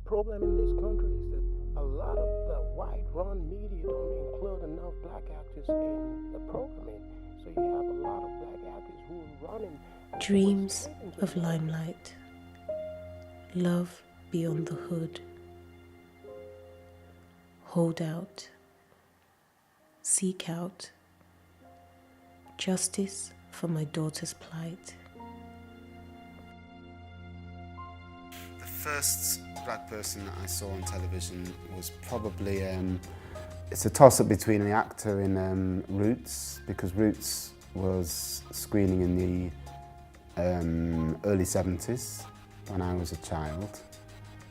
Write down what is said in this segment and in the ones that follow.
problem in this country is that a lot of the white-run media don't include enough black actors in the programming. So you have a lot of black actors who are running. Dreams of limelight, love beyond the hood. Hold out, seek out, justice for my daughter's plight. The first black person that I saw on television was probably, it's a toss-up between the actor in Roots, because Roots was screening in the early 70s when I was a child.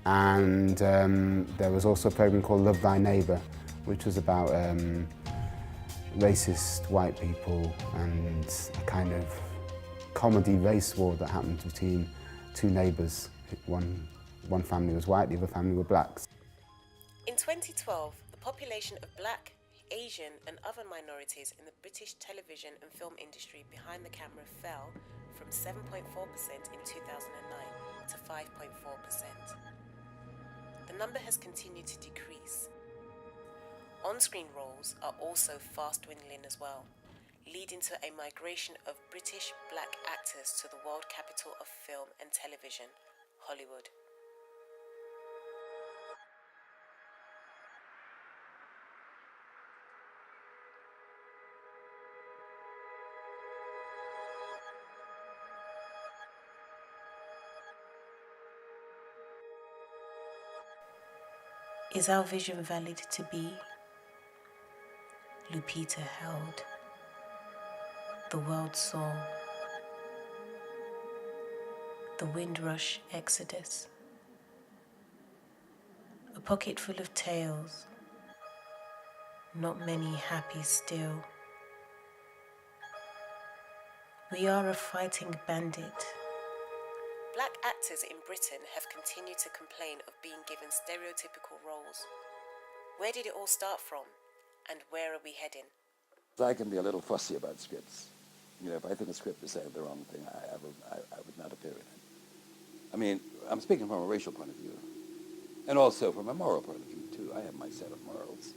And there was also a program called Love Thy Neighbour, which was about racist white people and a kind of comedy race war that happened between two neighbours. One family was white, the other family were blacks. In 2012, the population of black, Asian and other minorities in the British television and film industry behind the camera fell from 7.4% in 2009 to 5.4%. The number has continued to decrease. On-screen roles are also fast dwindling as well, leading to a migration of British black actors to the world capital of film and television, Hollywood. Is our vision valid to be? Lupita held. The world saw. The Windrush Exodus. A pocket full of tales. Not many happy still. We are a fighting bandit. Black actors in Britain have continued to complain of being given stereotypical roles. Where did it all start from, and where are we heading? I can be a little fussy about scripts. You know, if I think a script is saying the wrong thing, I would not appear in it. I mean, I'm speaking from a racial point of view, and also from a moral point of view, too. I have my set of morals,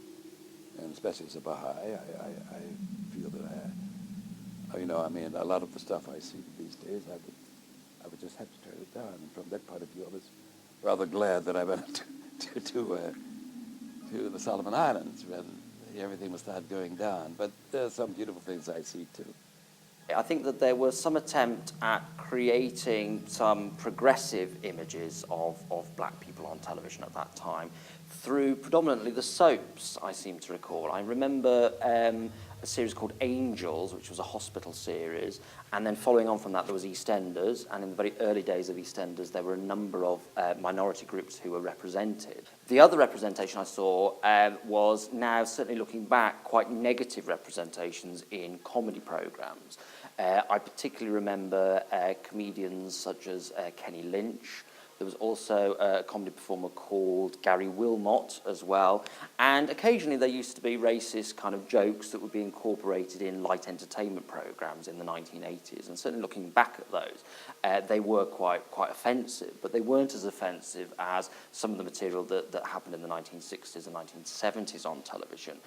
and especially as a Baha'i, I feel that you know, I mean, a lot of the stuff I see these days, I would just have to turn it down. And from that point of view, I was rather glad that I went to the Solomon Islands when everything was started going down. But there's some beautiful things I see too. I think that there was some attempt at creating some progressive images of black people on television at that time through predominantly the soaps, I seem to recall. I remember a series called Angels, which was a hospital series, and then following on from that there was EastEnders, and in the very early days of EastEnders there were a number of minority groups who were represented. The other representation I saw was, now certainly looking back, quite negative representations in comedy programmes. I particularly remember comedians such as Kenny Lynch. There was also a comedy performer called Gary Wilmot as well. And occasionally there used to be racist kind of jokes that would be incorporated in light entertainment programmes in the 1980s. And certainly looking back at those, they were quite offensive, but they weren't as offensive as some of the material that happened in the 1960s and 1970s on television,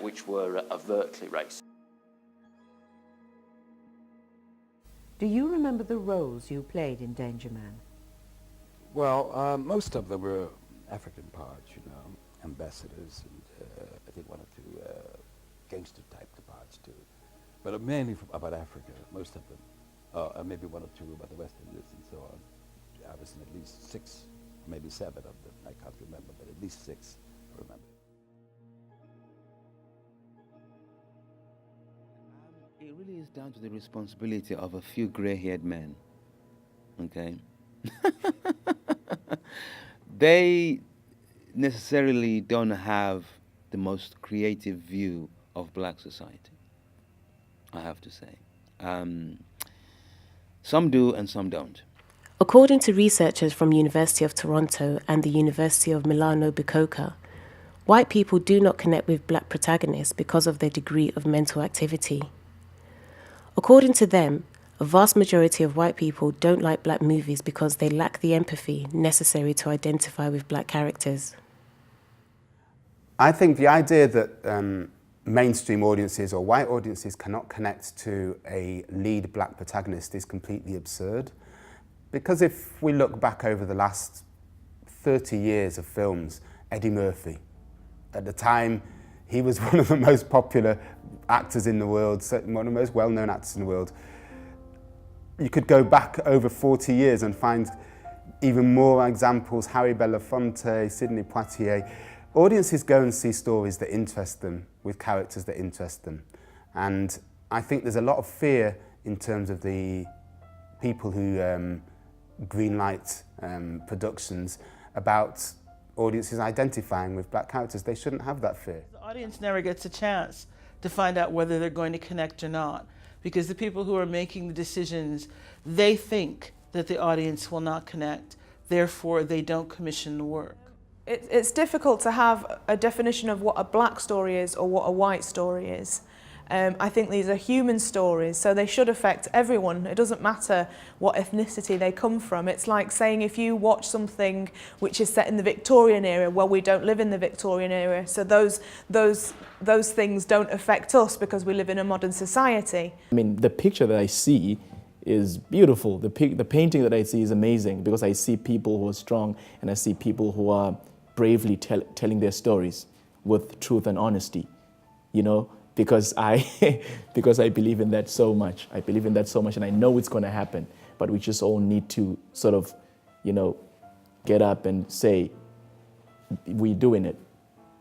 which were overtly racist. Do you remember the roles you played in Danger Man? Well, most of them were African parts, you know, ambassadors, and I think one or two gangster-type parts too. But mainly about Africa, most of them, and maybe one or two about the West Indies and so on. I was in at least 6, maybe 7 of them. I can't remember, but at least 6 I remember. It really is down to the responsibility of a few gray-haired men, okay? They necessarily don't have the most creative view of black society, I have to say. Some do and some don't. According to researchers from University of Toronto and the University of Milano Bicocca, white people do not connect with black protagonists because of their degree of mental activity. According to them, A vast majority of white people don't like black movies because they lack the empathy necessary to identify with black characters. I think the idea that mainstream audiences or white audiences cannot connect to a lead black protagonist is completely absurd. Because if we look back over the last 30 years of films, Eddie Murphy, at the time, he was one of the most popular actors in the world, certainly one of the most well-known actors in the world. You could go back over 40 years and find even more examples, Harry Belafonte, Sidney Poitier. Audiences go and see stories that interest them, with characters that interest them. And I think there's a lot of fear in terms of the people who greenlight productions about audiences identifying with black characters. They shouldn't have that fear. The audience never gets a chance to find out whether they're going to connect or not, because the people who are making the decisions, they think that the audience will not connect, therefore they don't commission the work. It's difficult to have a definition of what a black story is or what a white story is. I think these are human stories, so they should affect everyone. It doesn't matter what ethnicity they come from. It's like saying if you watch something which is set in the Victorian era, well, we don't live in the Victorian era, so those things don't affect us because we live in a modern society. I mean, the picture that I see is beautiful. The painting that I see is amazing because I see people who are strong and I see people who are bravely telling their stories with truth and honesty, you know? Because I believe in that so much. I believe in that so much and I know it's going to happen. But we just all need to sort of, you know, get up and say, we're doing it.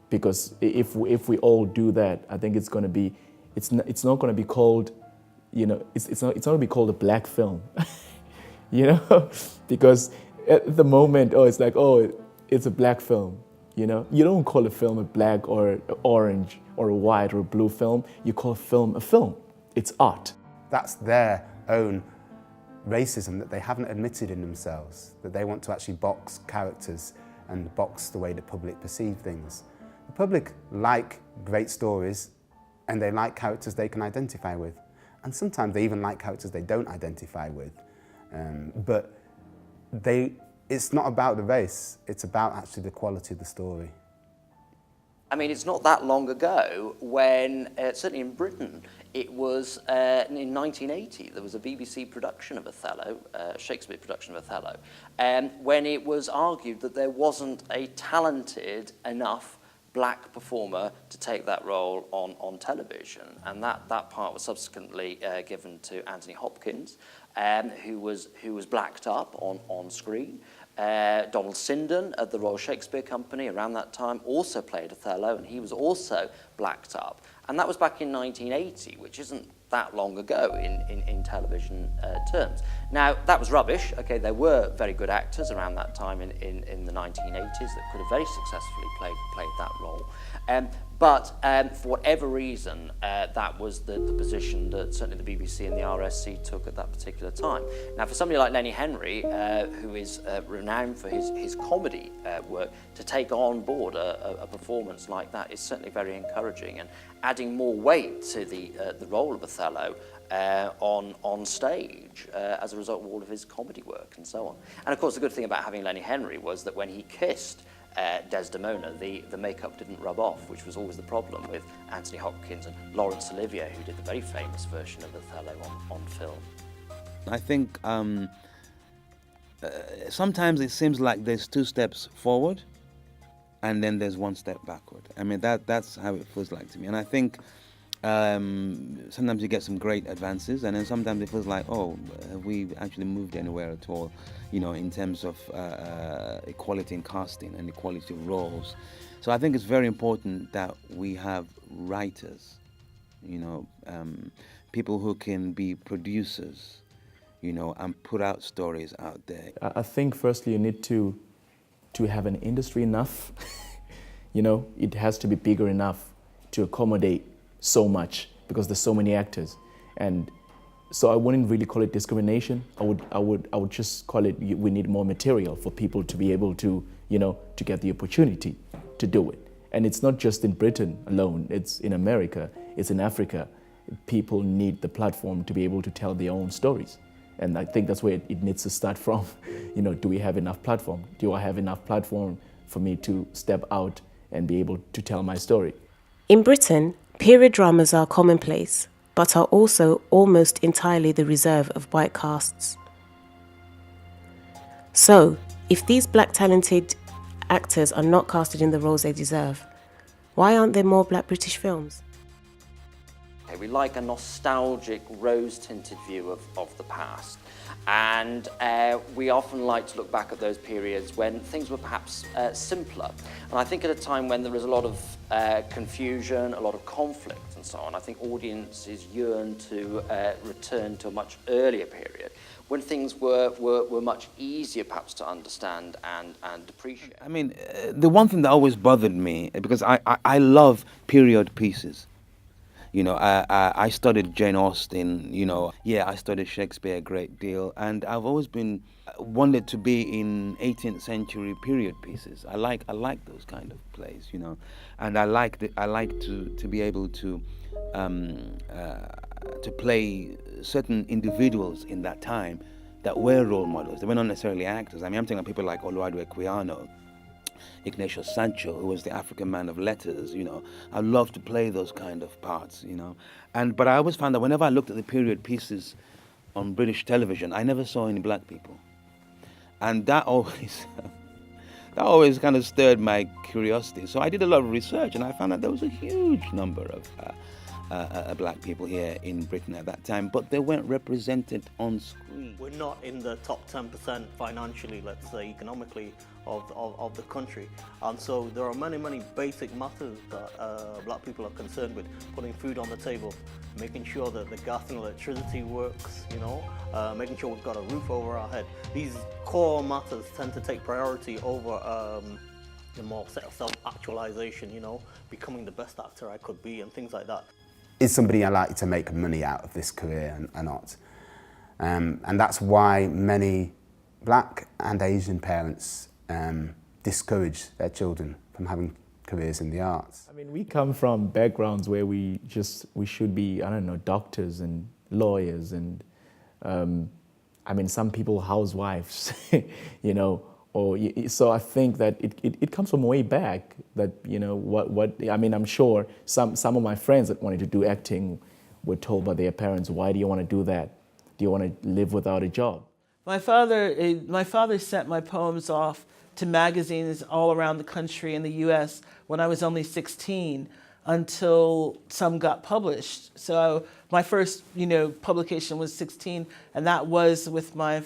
Because if we all do that, I think it's going to be, it's not going to be called, you know, it's not going to be called a black film. You know? Because at the moment, it's like, it's a black film. You know, you don't call a film a black or orange or a white or a blue film. You call a film a film. It's art. That's their own racism that they haven't admitted in themselves, that they want to actually box characters and box the way the public perceive things. The public like great stories and they like characters they can identify with. And sometimes they even like characters they don't identify with. But it's not about the race, it's about actually the quality of the story. I mean, it's not that long ago when, certainly in Britain, it was in 1980, there was a BBC production of Othello, Shakespeare production of Othello, when it was argued that there wasn't a talented enough black performer to take that role on television. And that part was subsequently given to Anthony Hopkins, who was blacked up on screen. Donald Sinden at the Royal Shakespeare Company around that time also played Othello, and he was also blacked up. And that was back in 1980, which isn't that long ago in television terms. Now, that was rubbish. Okay, there were very good actors around that time in the 1980s that could have very successfully played that role. But for whatever reason, that was the position that certainly the BBC and the RSC took at that particular time. Now, for somebody like Lenny Henry, who is renowned for his comedy work, to take on board a performance like that is certainly very encouraging and adding more weight to the role of Othello on stage as a result of all of his comedy work and so on. And of course, the good thing about having Lenny Henry was that when he kissed Desdemona, the makeup didn't rub off, which was always the problem with Anthony Hopkins and Laurence Olivier, who did the very famous version of Othello on film. I think sometimes it seems like there's 2 steps forward and then there's 1 step backward. I mean, that's how it feels like to me. And I think sometimes you get some great advances, and then sometimes it feels like, have we actually moved anywhere at all, you know, in terms of equality in casting and equality of roles. So I think it's very important that we have writers, you know, people who can be producers, you know, and put out stories out there. I think firstly you need to have an industry enough, you know, it has to be bigger enough to accommodate so much because there's so many actors. And so I wouldn't really call it discrimination. I would just call it, we need more material for people to be able to, you know, to get the opportunity to do it. And it's not just in Britain alone, it's in America, it's in Africa, people need the platform to be able to tell their own stories. And I think that's where it needs to start from. Do we have enough platform? Do I have enough platform for me to step out and be able to tell my story? In Britain, period dramas are commonplace, but are also almost entirely the reserve of white casts. So, if these black talented actors are not casted in the roles they deserve, why aren't there more black British films? We like a nostalgic, rose-tinted view of the past. And we often like to look back at those periods when things were perhaps simpler. And I think at a time when there was a lot of confusion, a lot of conflict and so on, I think audiences yearn to return to a much earlier period when things were much easier perhaps to understand and appreciate. I mean, the one thing that always bothered me, because I love period pieces. I studied Jane Austen, I studied Shakespeare a great deal, and I've always been wanted to be in 18th century period pieces. I like those kind of plays, and I like to be able to play certain individuals in that time that were role models. They were not necessarily actors. I mean, I'm thinking of people like Oluwadu Equiano, Ignatius Sancho, who was the African man of letters, I love to play those kind of parts, but I always found that whenever I looked at the period pieces on British television, I never saw any black people. And that always kind of stirred my curiosity. So I did a lot of research, and I found that there was a huge number of black people here in Britain at that time, but they weren't represented on screen. We're not in the top 10% financially, let's say, economically, of the country. And so there are many basic matters that black people are concerned with. Putting food on the table, making sure that the gas and electricity works, making sure we've got a roof over our head. These core matters tend to take priority over the more self-actualization, becoming the best actor I could be and things like that. Is somebody likely to make money out of this career or not? And that's why many black and Asian parents discourage their children from having careers in the arts. I mean, we come from backgrounds where we should be, doctors and lawyers and, some people housewives, so I think that it comes from way back that, I'm sure some of my friends that wanted to do acting were told by their parents, why do you want to do that? Do you want to live without a job? My father sent my poems off to magazines all around the country in the U.S. when I was only 16 until some got published. So my first, publication was 16, and that was with my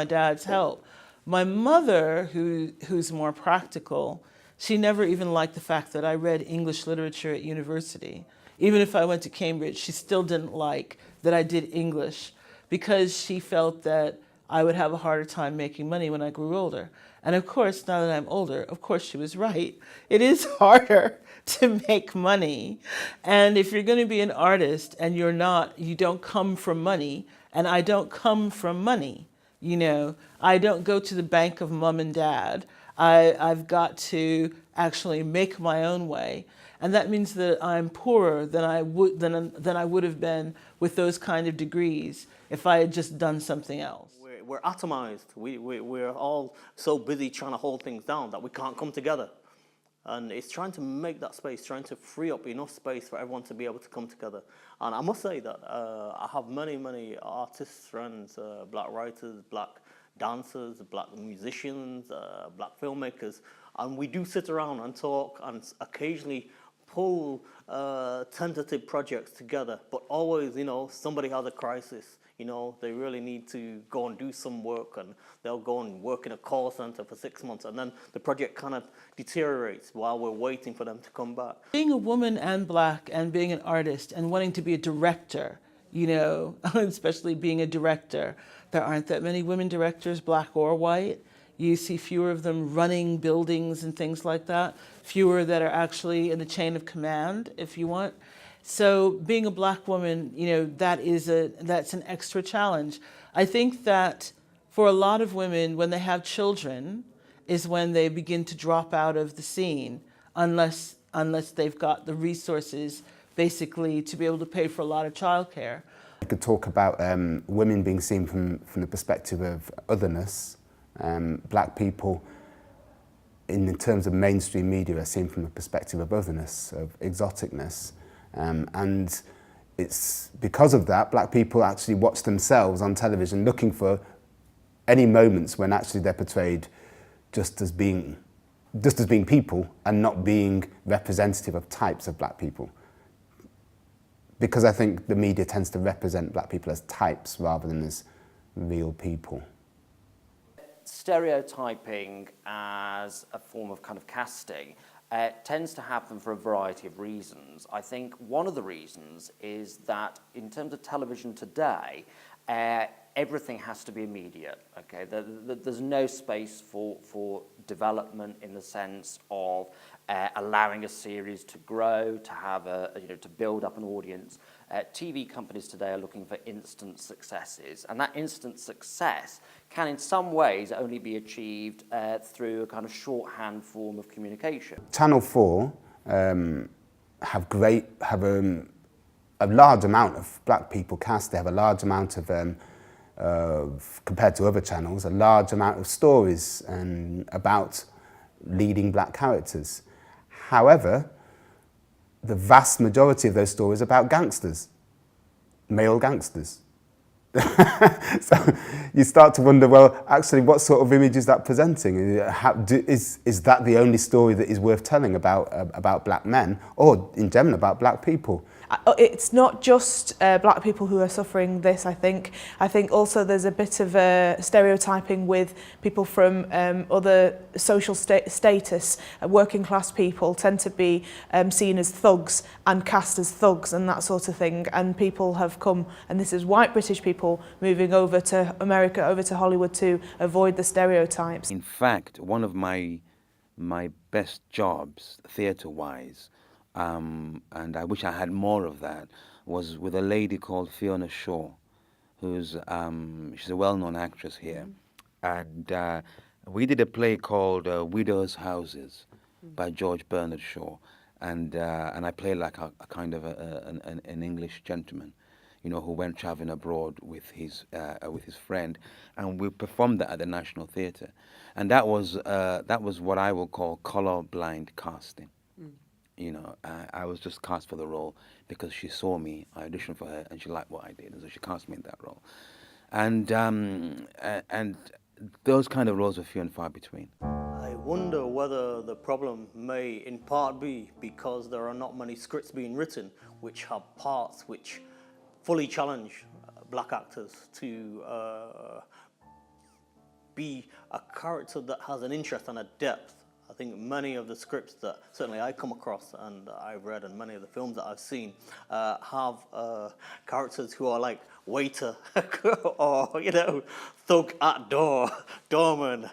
dad's help. My mother, who's more practical, she never even liked the fact that I read English literature at university. Even if I went to Cambridge, she still didn't like that I did English because she felt that I would have a harder time making money when I grew older. And of course, now that I'm older, of course she was right. It is harder to make money. And if you're going to be an artist and you don't come from money, and I don't come from money, I don't go to the bank of mom and dad. I've got to actually make my own way. And that means that I'm poorer than I would have been with those kind of degrees if I had just done something else. We're atomized. We're all so busy trying to hold things down that we can't come together. And it's trying to make that space, trying to free up enough space for everyone to be able to come together. And I must say that I have many artists, friends, black writers, black dancers, black musicians, black filmmakers. And we do sit around and talk and occasionally pull tentative projects together. But always, somebody has a crisis. They really need to go and do some work, and they'll go and work in a call center for 6 months, and then the project kind of deteriorates while we're waiting for them to come back. Being a woman and black and being an artist and wanting to be a director, especially being a director, there aren't that many women directors, black or white. You see fewer of them running buildings and things like that, fewer that are actually in the chain of command, if you want. So being a black woman, that's an extra challenge. I think that for a lot of women, when they have children, is when they begin to drop out of the scene, unless they've got the resources basically to be able to pay for a lot of childcare. I could talk about women being seen from the perspective of otherness. Black people, in terms of mainstream media, are seen from the perspective of otherness, of exoticness. And it's because of that, black people actually watch themselves on television looking for any moments when actually they're portrayed just as being people and not being representative of types of black people. Because I think the media tends to represent black people as types rather than as real people. Stereotyping as a form of kind of casting tends to happen for a variety of reasons. I think one of the reasons is that in terms of television today, everything has to be immediate. Okay, there's no space for development in the sense of allowing a series to grow, to have to build up an audience. TV companies today are looking for instant successes, and that instant success can in some ways only be achieved through a kind of shorthand form of communication. Channel 4 have a large amount of black people cast. They have a large amount of compared to other channels, a large amount of stories about leading black characters. However, the vast majority of those stories are about gangsters, male gangsters. So you start to wonder, well, actually, what sort of image is that presenting? Is that the only story that is worth telling about black men, or in general about black people? It's not just black people who are suffering this, I think. I think also there's a bit of stereotyping with people from other social status. Working class people tend to be seen as thugs and cast as thugs and that sort of thing. And people have come, and this is white British people moving over to America, over to Hollywood to avoid the stereotypes. In fact, one of my best jobs, theatre-wise, and I wish I had more of that, was with a lady called Fiona Shaw, who's she's a well-known actress here, and we did a play called Widows' Houses by George Bernard Shaw, and I played like a kind of an English gentleman, you know, who went traveling abroad with his friend, and we performed that at the National Theatre, and that was what I will call colour-blind casting. You know, I was just cast for the role because she saw me, I auditioned for her, and she liked what I did, and so she cast me in that role. And those kind of roles are few and far between. I wonder whether the problem may in part be because there are not many scripts being written which have parts which fully challenge black actors to be a character that has an interest and a depth. I think many of the scripts that certainly I come across and I've read, and many of the films that I've seen, have characters who are like waiter or, you know, thug at door, doorman,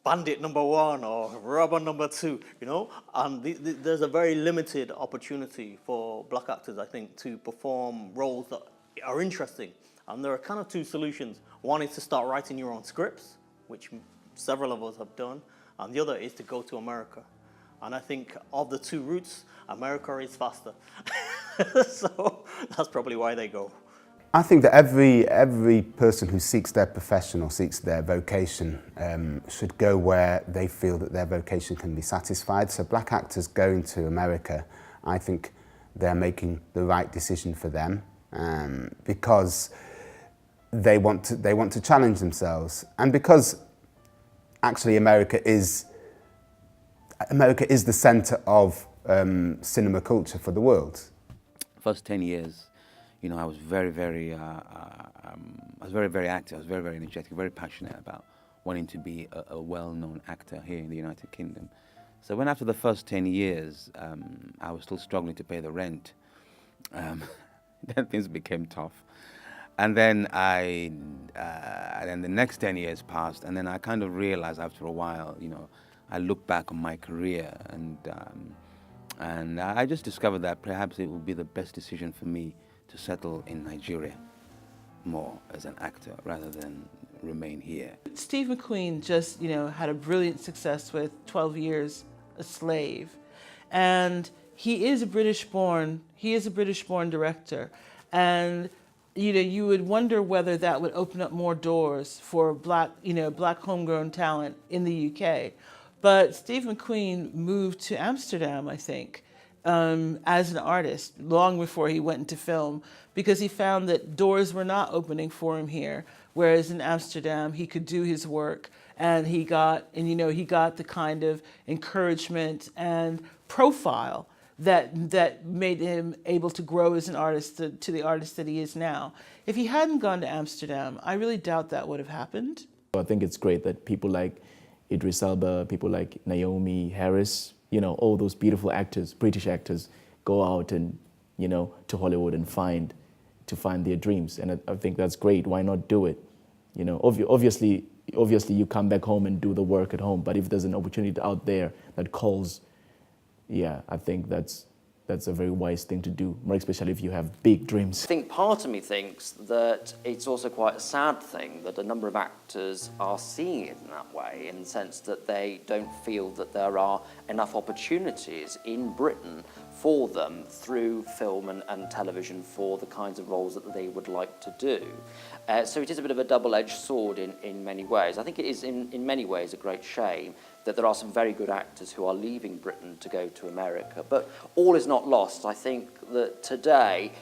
bandit number 1 or robber number 2, you know, and there's a very limited opportunity for black actors, I think, to perform roles that are interesting. And there are kind of 2 solutions. One is to start writing your own scripts, which several of us have done, and the other is to go to America. And I think of the 2 routes, America is faster. So that's probably why they go. I think that every person who seeks their profession or seeks their vocation should go where they feel that their vocation can be satisfied. So black actors going to America, I think they're making the right decision for them because they want to challenge themselves, and because actually America is the centre of cinema culture for the world. First 10 years, you know, I was very active. I was very energetic, very passionate about wanting to be a well-known actor here in the United Kingdom. So when after the first 10 years, I was still struggling to pay the rent, then things became tough. And then then the next 10 years passed, and then I kind of realized after a while, you know, I looked back on my career, and I just discovered that perhaps it would be the best decision for me to settle in Nigeria more as an actor rather than remain here. Steve McQueen just, you know, had a brilliant success with 12 Years a Slave. And he is a British-born director, and you would wonder whether that would open up more doors for black homegrown talent in the UK. But Steve McQueen moved to Amsterdam, I think, as an artist long before he went into film, because he found that doors were not opening for him here, whereas in Amsterdam he could do his work, and he got the kind of encouragement and profile that made him able to grow as an artist to the artist that he is now. If he hadn't gone to Amsterdam, I really doubt that would have happened. I think it's great that people like Idris Elba, people like Naomi Harris, all those beautiful actors, British actors, go out and, to Hollywood and find their dreams. And I think that's great. Why not do it? Obviously you come back home and do the work at home, but if there's an opportunity out there that calls, yeah, I think that's a very wise thing to do, more especially if you have big dreams. I think part of me thinks that it's also quite a sad thing that a number of actors are seeing it in that way, in the sense that they don't feel that there are enough opportunities in Britain for them through film and television for the kinds of roles that they would like to do. So it is a bit of a double-edged sword in many ways. I think it is in many ways a great shame that there are some very good actors who are leaving Britain to go to America. But all is not lost. I think that today,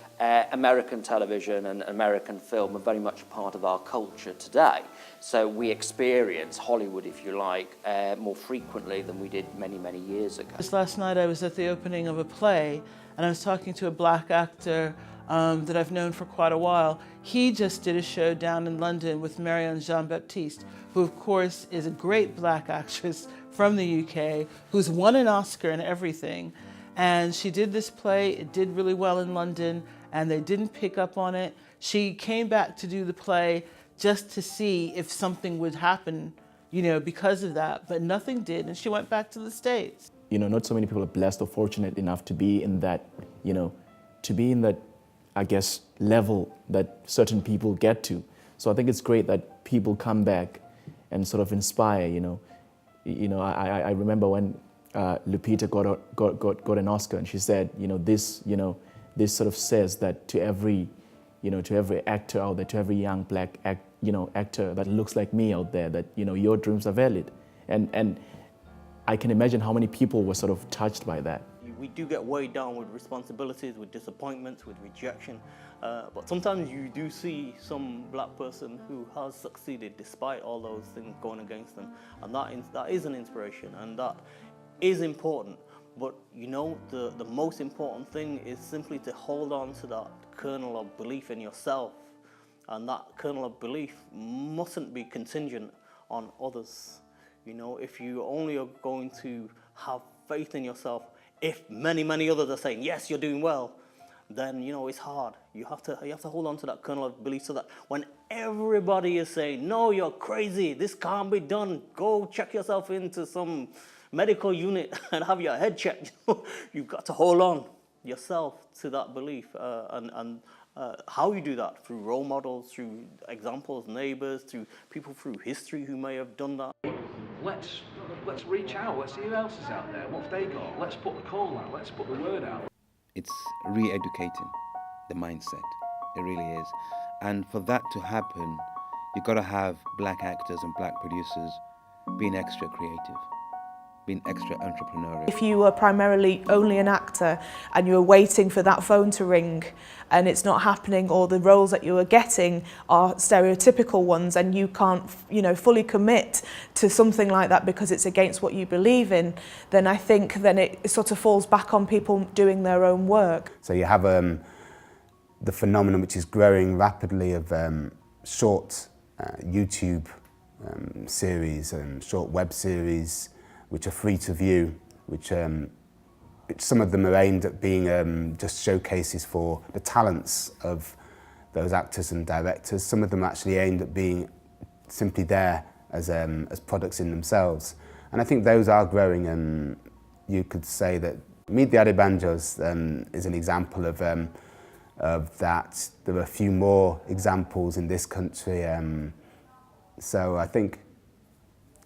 American television and American film are very much a part of our culture today. So we experience Hollywood, if you like, more frequently than we did many, many years ago. Just last night I was at the opening of a play, and I was talking to a black actor that I've known for quite a while. He just did a show down in London with Marianne Jean-Baptiste, who of course is a great black actress from the UK, who's won an Oscar and everything. And she did this play, it did really well in London, and they didn't pick up on it. She came back to do the play just to see if something would happen, because of that, but nothing did, and she went back to the States. Not so many people are blessed or fortunate enough to be in that, I guess, level that certain people get to. So I think it's great that people come back and sort of inspire, I remember when Lupita got an Oscar, and she said, this sort of says that to every actor out there, to every young black actor that looks like me out there, that, your dreams are valid. And I can imagine how many people were sort of touched by that. We do get weighed down with responsibilities, with disappointments, with rejection. But sometimes you do see some black person who has succeeded despite all those things going against them. And that is an inspiration, and that is important. But the most important thing is simply to hold on to that kernel of belief in yourself. And that kernel of belief mustn't be contingent on others. If you only are going to have faith in yourself, if many, many others are saying, yes, you're doing well, then, it's hard. You have to hold on to that kernel of belief, so that when everybody is saying, no, you're crazy, this can't be done, go check yourself into some medical unit and have your head checked. You've got to hold on yourself to that belief. And how you do that? Through role models, through examples, neighbors, through people through history who may have done that. Let's reach out, let's see who else is out there, what have they got, let's put the call out, let's put the word out. It's re-educating the mindset, it really is. And for that to happen, you've got to have black actors and black producers being extra creative, being extra entrepreneurial. If you were primarily only an actor and you were waiting for that phone to ring and it's not happening, or the roles that you were getting are stereotypical ones and you can't, fully commit to something like that because it's against what you believe in, then I think then it sort of falls back on people doing their own work. So you have the phenomenon which is growing rapidly of short YouTube series and short web series, which are free to view, which some of them are aimed at being just showcases for the talents of those actors and directors. Some of them are actually aimed at being simply there as products in themselves. And I think those are growing, and you could say that Meet the Adebanjos is an example of that. There are a few more examples in this country. So I think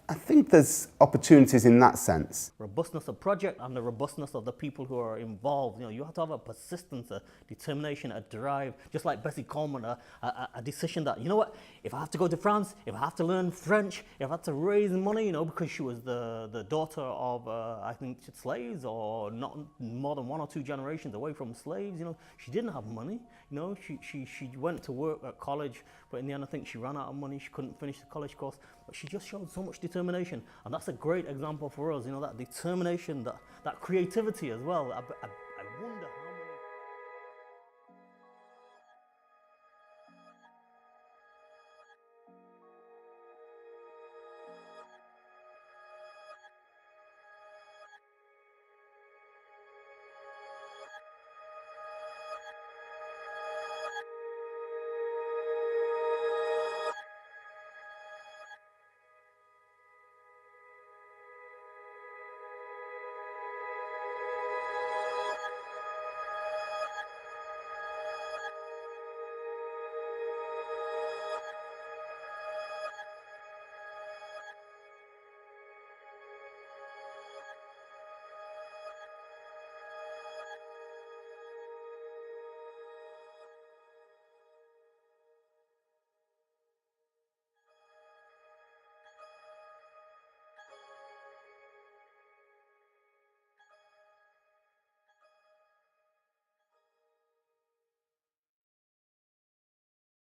I think there's opportunities in that sense. Robustness of project and the robustness of the people who are involved. You know, you have to have a persistence, a determination, a drive, just like Bessie Coleman, a decision that, you know what, if I have to go to France, if I have to learn French, if I have to raise money, you know, because she was the daughter of, I think, slaves, or not more than 1 or 2 generations away from slaves, you know, she didn't have money, you know, she went to work at college, but in the end I think she ran out of money, she couldn't finish the college course, but she just showed so much determination, and that's a great example for us, you know, that determination, that creativity as well. I